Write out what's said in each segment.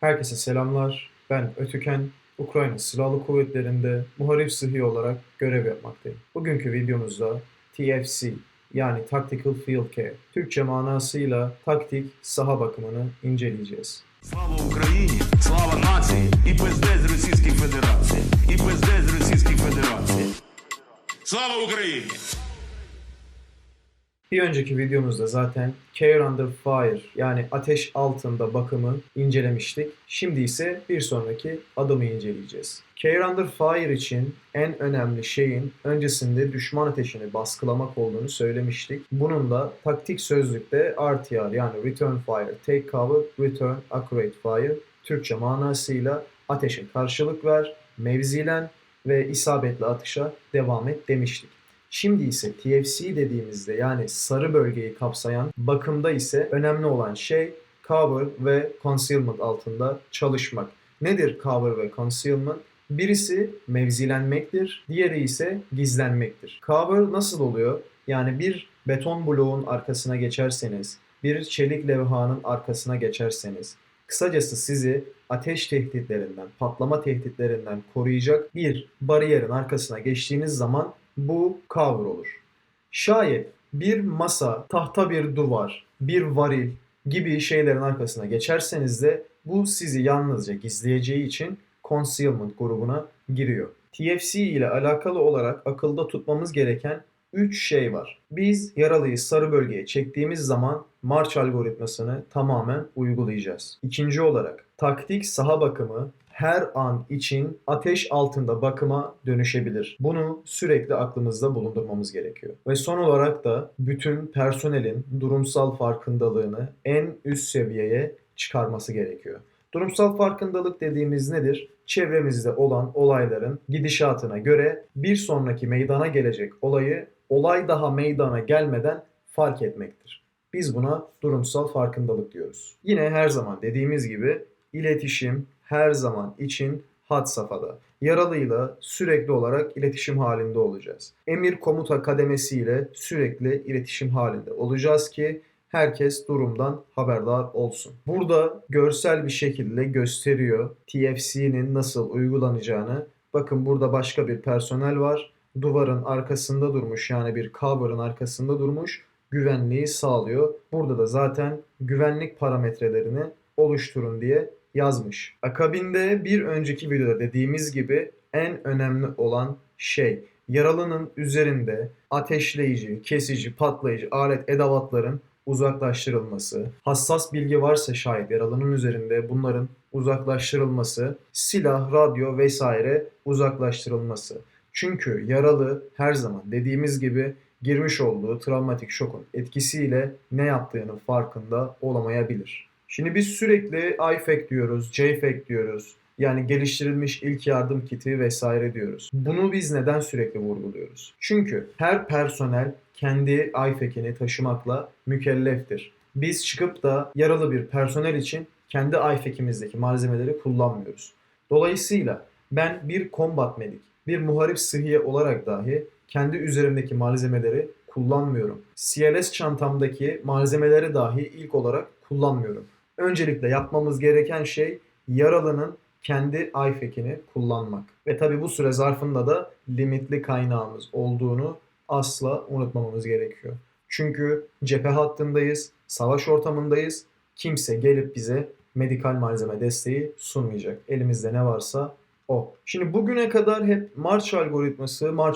Herkese selamlar. Ben Ötüken, Ukrayna Silahlı Kuvvetleri'nde muharip sıhhi olarak görev yapmaktayım. Bugünkü videomuzda TFC yani Tactical Field Care, Türkçe manasıyla taktik saha bakımını inceleyeceğiz. Слава Україні! Слава нації! І пиздець з Російської Федерації! І пиздець з Російської Федерації! Слава Україні! Bir önceki videomuzda zaten Care Under Fire yani ateş altında bakımı incelemiştik. Şimdi ise bir sonraki adımı inceleyeceğiz. Care Under Fire için en önemli şeyin öncesinde düşman ateşini baskılamak olduğunu söylemiştik. Bunun da taktik sözlükte RTR yani Return Fire, Take Cover, Return Accurate Fire Türkçe manasıyla ateşe karşılık ver, mevzilen ve isabetli atışa devam et demiştik. Şimdi ise TFC dediğimizde yani sarı bölgeyi kapsayan bakımda ise önemli olan şey cover ve concealment altında çalışmak. Nedir cover ve concealment? Birisi mevzilenmektir, diğeri ise gizlenmektir. Cover nasıl oluyor? Yani bir beton bloğun arkasına geçerseniz, bir çelik levhanın arkasına geçerseniz, kısacası sizi ateş tehditlerinden, patlama tehditlerinden koruyacak bir bariyerin arkasına geçtiğiniz zaman bu cover olur. Şayet bir masa, tahta bir duvar, bir varil gibi şeylerin arkasına geçerseniz de bu sizi yalnızca gizleyeceği için concealment grubuna giriyor. TFC ile alakalı olarak akılda tutmamız gereken 3 şey var. Biz yaralıyı sarı bölgeye çektiğimiz zaman marş algoritmasını tamamen uygulayacağız. İkinci olarak taktik saha bakımı her an için ateş altında bakıma dönüşebilir. Bunu sürekli aklımızda bulundurmamız gerekiyor. Ve son olarak da bütün personelin durumsal farkındalığını en üst seviyeye çıkarması gerekiyor. Durumsal farkındalık dediğimiz nedir? Çevremizde olan olayların gidişatına göre bir sonraki meydana gelecek olayı olay daha meydana gelmeden fark etmektir. Biz buna durumsal farkındalık diyoruz. Yine her zaman dediğimiz gibi iletişim her zaman için had safhada. Yaralıyla sürekli olarak iletişim halinde olacağız. Emir komuta kademesiyle sürekli iletişim halinde olacağız ki herkes durumdan haberdar olsun. Burada görsel bir şekilde gösteriyor TFC'nin nasıl uygulanacağını. Bakın burada başka bir personel var. Duvarın arkasında durmuş yani bir cover'ın arkasında durmuş. Güvenliği sağlıyor. Burada da zaten güvenlik parametrelerini oluşturun diye yazmış. Akabinde bir önceki videoda dediğimiz gibi en önemli olan şey yaralının üzerinde ateşleyici, kesici, patlayıcı alet edevatların uzaklaştırılması, hassas bilgi varsa şayet yaralının üzerinde bunların uzaklaştırılması, silah, radyo vesaire uzaklaştırılması. Çünkü yaralı her zaman dediğimiz gibi girmiş olduğu travmatik şokun etkisiyle ne yaptığının farkında olamayabilir. Şimdi biz sürekli IFAK diyoruz, JFAK diyoruz. Yani geliştirilmiş ilk yardım kiti vesaire diyoruz. Bunu biz neden sürekli vurguluyoruz? Çünkü her personel kendi IFAK'ini taşımakla mükelleftir. Biz çıkıp da yaralı bir personel için kendi IFAK'imizdeki malzemeleri kullanmıyoruz. Dolayısıyla ben bir combat medic, bir muharip sıhhiye olarak dahi kendi üzerimdeki malzemeleri kullanmıyorum. CLS çantamdaki malzemeleri dahi ilk olarak kullanmıyorum. Öncelikle yapmamız gereken şey yaralının kendi IFAK'ini kullanmak. Ve tabi bu süre zarfında da limitli kaynağımız olduğunu asla unutmamamız gerekiyor. Çünkü cephe hattındayız, savaş ortamındayız. Kimse gelip bize medikal malzeme desteği sunmayacak. Elimizde ne varsa o. Şimdi bugüne kadar hep marş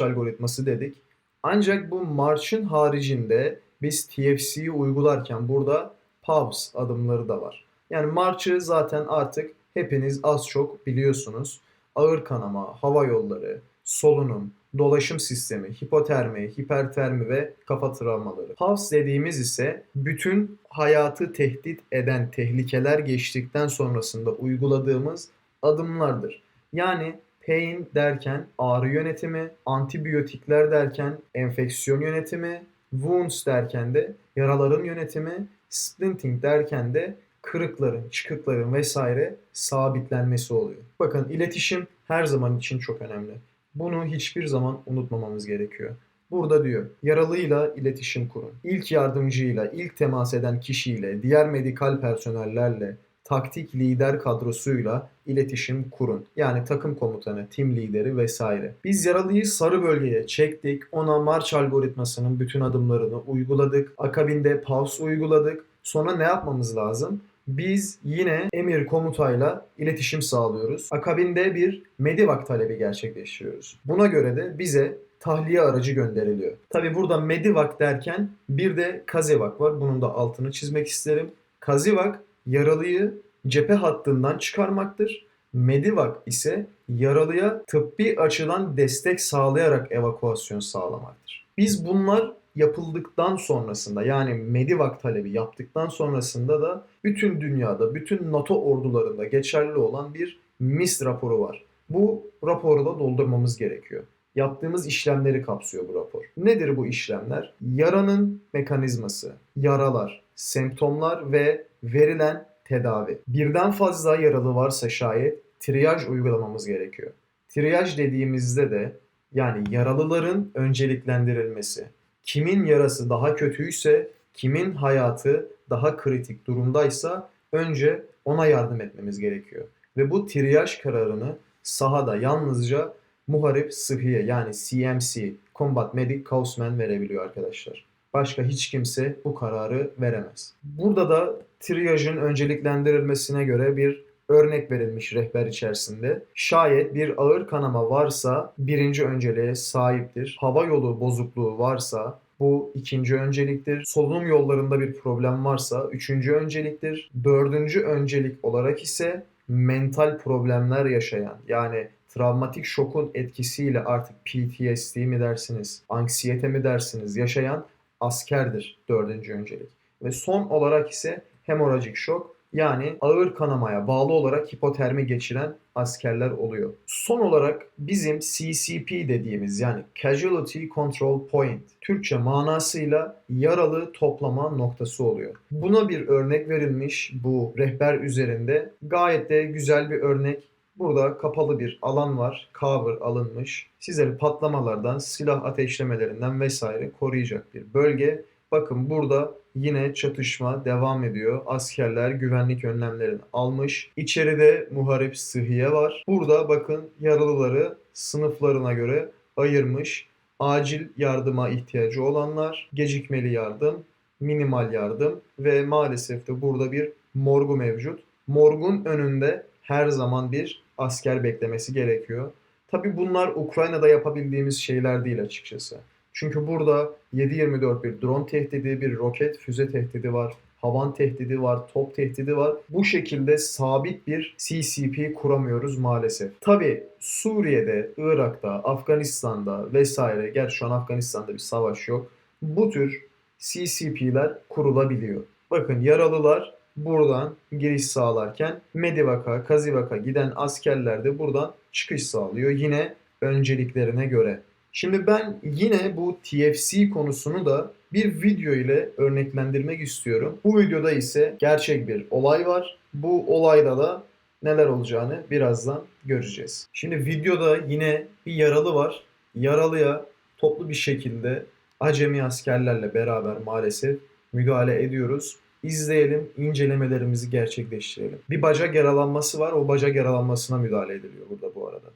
algoritması dedik. Ancak bu marşın haricinde biz TFC'yi uygularken burada pause adımları da var. Yani marşı zaten artık hepiniz az çok biliyorsunuz. Ağır kanama, hava yolları, solunum, dolaşım sistemi, hipotermi, hipertermi ve kafa travmaları. Pause dediğimiz ise bütün hayatı tehdit eden tehlikeler geçtikten sonrasında uyguladığımız adımlardır. Yani pain derken ağrı yönetimi, antibiyotikler derken enfeksiyon yönetimi, wounds derken de yaraların yönetimi, splinting derken de kırıkların, çıkıkların vesaire sabitlenmesi oluyor. Bakın iletişim her zaman için çok önemli. Bunu hiçbir zaman unutmamamız gerekiyor. Burada diyor, yaralıyla iletişim kurun. İlk yardımcıyla, ilk temas eden kişiyle, diğer medikal personellerle, taktik lider kadrosuyla iletişim kurun. Yani takım komutanı, tim lideri vesaire. Biz yaralıyı sarı bölgeye çektik. Ona marş algoritmasının bütün adımlarını uyguladık. Akabinde pause uyguladık. Sonra ne yapmamız lazım? Biz yine emir komutayla iletişim sağlıyoruz. Akabinde bir medivac talebi gerçekleştiriyoruz. Buna göre de bize tahliye aracı gönderiliyor. Tabi burada medivac derken bir de kazevac var. Bunun da altını çizmek isterim. Kazevac yaralıyı cephe hattından çıkarmaktır. Medivac ise yaralıya tıbbi açıdan destek sağlayarak evakuasyon sağlamaktır. Biz bunlar yapıldıktan sonrasında yani medivac talebi yaptıktan sonrasında da bütün dünyada, bütün NATO ordularında geçerli olan bir MIS raporu var. Bu raporu da doldurmamız gerekiyor. Yaptığımız işlemleri kapsıyor bu rapor. Nedir bu işlemler? Yaranın mekanizması, yaralar, semptomlar ve verilen tedavi. Birden fazla yaralı varsa şayet triyaj uygulamamız gerekiyor. Triyaj dediğimizde de yani yaralıların önceliklendirilmesi. Kimin yarası daha kötüyse, kimin hayatı daha kritik durumdaysa önce ona yardım etmemiz gerekiyor. Ve bu triyaj kararını sahada yalnızca muharip sıhhiye yani CMC, Combat Medic Causman verebiliyor arkadaşlar. Başka hiç kimse bu kararı veremez. Burada da triyajın önceliklendirilmesine göre bir örnek verilmiş rehber içerisinde. Şayet bir ağır kanama varsa birinci önceliğe sahiptir. Hava yolu bozukluğu varsa bu ikinci önceliktir. Solunum yollarında bir problem varsa üçüncü önceliktir. Dördüncü öncelik olarak ise mental problemler yaşayan yani travmatik şokun etkisiyle artık PTSD mi dersiniz, anksiyete mi dersiniz yaşayan askerdir dördüncü öncelik. Ve son olarak ise hemorajik şok yani ağır kanamaya bağlı olarak hipotermi geçiren askerler oluyor. Son olarak bizim CCP dediğimiz yani Casualty Control Point Türkçe manasıyla yaralı toplama noktası oluyor. Buna bir örnek verilmiş bu rehber üzerinde. Gayet de güzel bir örnek. Burada kapalı bir alan var. Cover alınmış. Sizleri patlamalardan, silah ateşlemelerinden vesaire koruyacak bir bölge. Bakın burada yine çatışma devam ediyor. Askerler güvenlik önlemlerini almış. İçeride muharip sıhhiye var. Burada bakın yaralıları sınıflarına göre ayırmış. Acil yardıma ihtiyacı olanlar, gecikmeli yardım, minimal yardım ve maalesef de burada bir morgu mevcut. Morgun önünde her zaman bir asker beklemesi gerekiyor. Tabii bunlar Ukrayna'da yapabildiğimiz şeyler değil açıkçası. Çünkü burada 7/24 bir drone tehdidi, bir roket füze tehdidi var, havan tehdidi var, top tehdidi var. Bu şekilde sabit bir CCP kuramıyoruz maalesef. Tabii Suriye'de, Irak'ta, Afganistan'da vesaire, gerçi şu an Afganistan'da bir savaş yok. Bu tür CCP'ler kurulabiliyor. Bakın yaralılar buradan giriş sağlarken Medivac'a, Kazivac'a giden askerler de buradan çıkış sağlıyor. Yine önceliklerine göre. Şimdi ben yine bu TFC konusunu da bir video ile örneklendirmek istiyorum. Bu videoda ise gerçek bir olay var. Bu olayda da neler olacağını birazdan göreceğiz. Şimdi videoda yine bir yaralı var. Yaralıya toplu bir şekilde acemi askerlerle beraber maalesef müdahale ediyoruz. İzleyelim, incelemelerimizi gerçekleştirelim. Bir bacak yaralanması var. O bacak yaralanmasına müdahale ediliyor burada bu arada.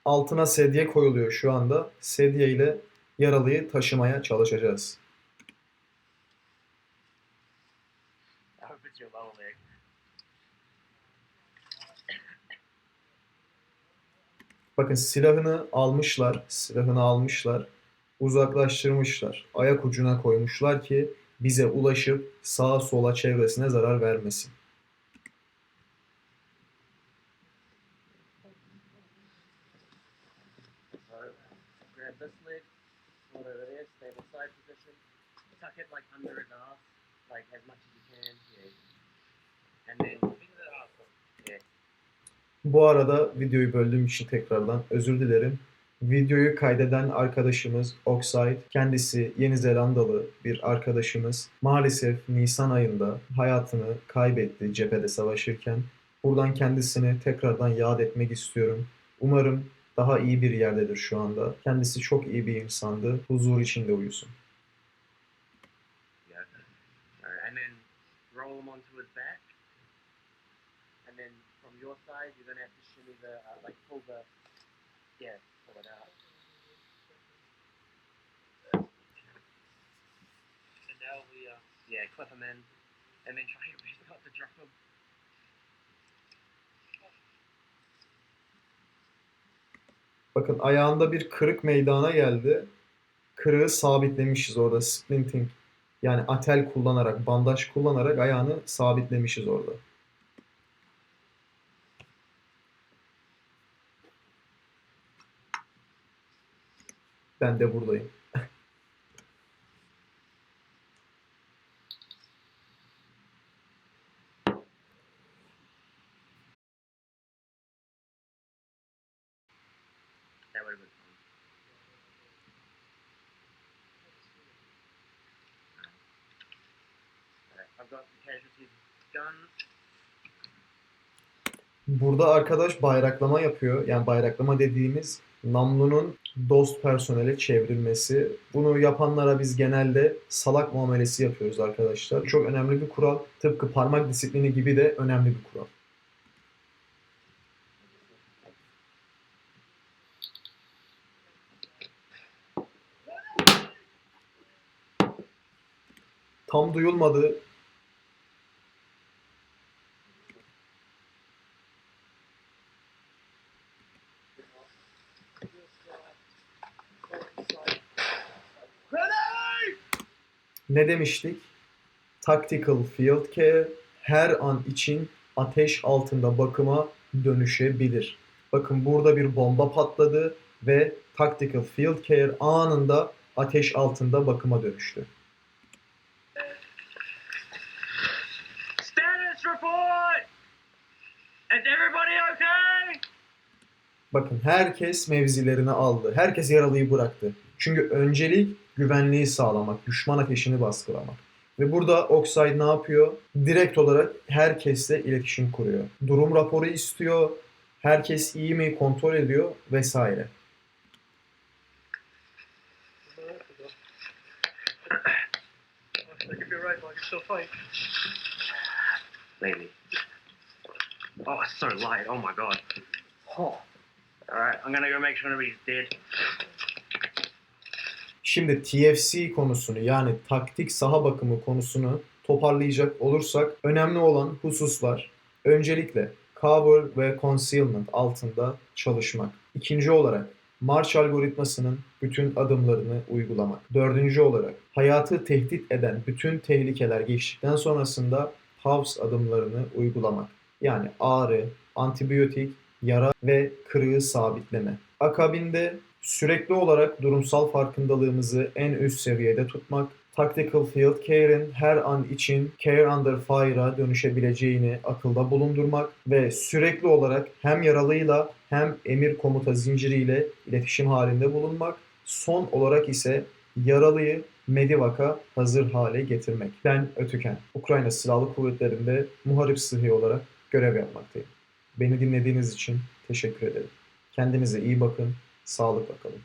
Altına sedye koyuluyor şu anda. Sedye ile yaralıyı taşımaya çalışacağız. Bakın silahını almışlar, uzaklaştırmışlar, ayak ucuna koymuşlar ki bize ulaşıp sağa sola çevresine zarar vermesin. Grab this leg, whatever it is, stable side position. Tuck it like under his arse, like as much as you can. Yeah. And then finger it up. Yeah. Bu arada videoyu böldüğüm için tekrardan özür dilerim. Videoyu kaydeden arkadaşımız Oxide, kendisi Yeni Zelandalı bir arkadaşımız. Maalesef Nisan ayında hayatını kaybetti cephede savaşırken. Buradan kendisini tekrardan yad etmek istiyorum. Umarım daha iyi bir yerdedir şu anda. Kendisi çok iyi bir insandı. Huzur içinde uyusun. Alright, and then roll him onto his back. And then from your side, you're gonna have to shimmy the, like pull the, yeah, pull it out. And now we, yeah, clip him in, and then try your best not to drop him. Bakın ayağında bir kırık meydana geldi. Kırığı sabitlemişiz orada. Splinting. Yani atel kullanarak, bandaj kullanarak ayağını sabitlemişiz orada. Ben de buradayım. That would have been fun. Alright, I've got the casualties done. Burada arkadaş bayraklama yapıyor. Yani bayraklama dediğimiz namlunun dost personele çevrilmesi. Bunu yapanlara biz genelde salak muamelesi yapıyoruz arkadaşlar. Çok önemli bir kural. Tıpkı parmak disiplini gibi de önemli bir kural. Tam duyulmadı. Ne demiştik? Tactical Field Care her an için ateş altında bakıma dönüşebilir. Bakın burada bir bomba patladı ve Tactical Field Care anında ateş altında bakıma dönüştü. Status report! Is everybody okay? Bakın herkes mevzilerini aldı. Herkes yaralıyı bıraktı. Çünkü öncelik güvenliği sağlamak, düşman ateşini baskılamak. Ve burada Oxide ne yapıyor? Direkt olarak herkesle iletişim kuruyor. Durum raporu istiyor. Herkes iyi mi kontrol ediyor vesaire. Maybe. Oh, it's so light. Oh my god. Oh. Alright, I'm gonna go make sure nobody's dead. Şimdi TFC konusunu yani taktik saha bakımı konusunu toparlayacak olursak önemli olan hususlar öncelikle cover ve concealment altında çalışmak. İkinci olarak marş algoritmasının bütün adımlarını uygulamak. Dördüncü olarak hayatı tehdit eden bütün tehlikeler geçtikten sonrasında pause adımlarını uygulamak. Yani ağrı, antibiyotik, yara ve kırığı sabitleme. Akabinde sürekli olarak durumsal farkındalığımızı en üst seviyede tutmak, Tactical Field Care'in her an için Care Under Fire'a dönüşebileceğini akılda bulundurmak ve sürekli olarak hem yaralıyla hem emir komuta zinciriyle iletişim halinde bulunmak. Son olarak ise yaralıyı Medivak'a hazır hale getirmek. Ben Ötüken, Ukrayna Silahlı Kuvvetleri'nde muharip sıhhi olarak görev yapmaktayım. Beni dinlediğiniz için teşekkür ederim. Kendinize iyi bakın, sağlıkla kalın.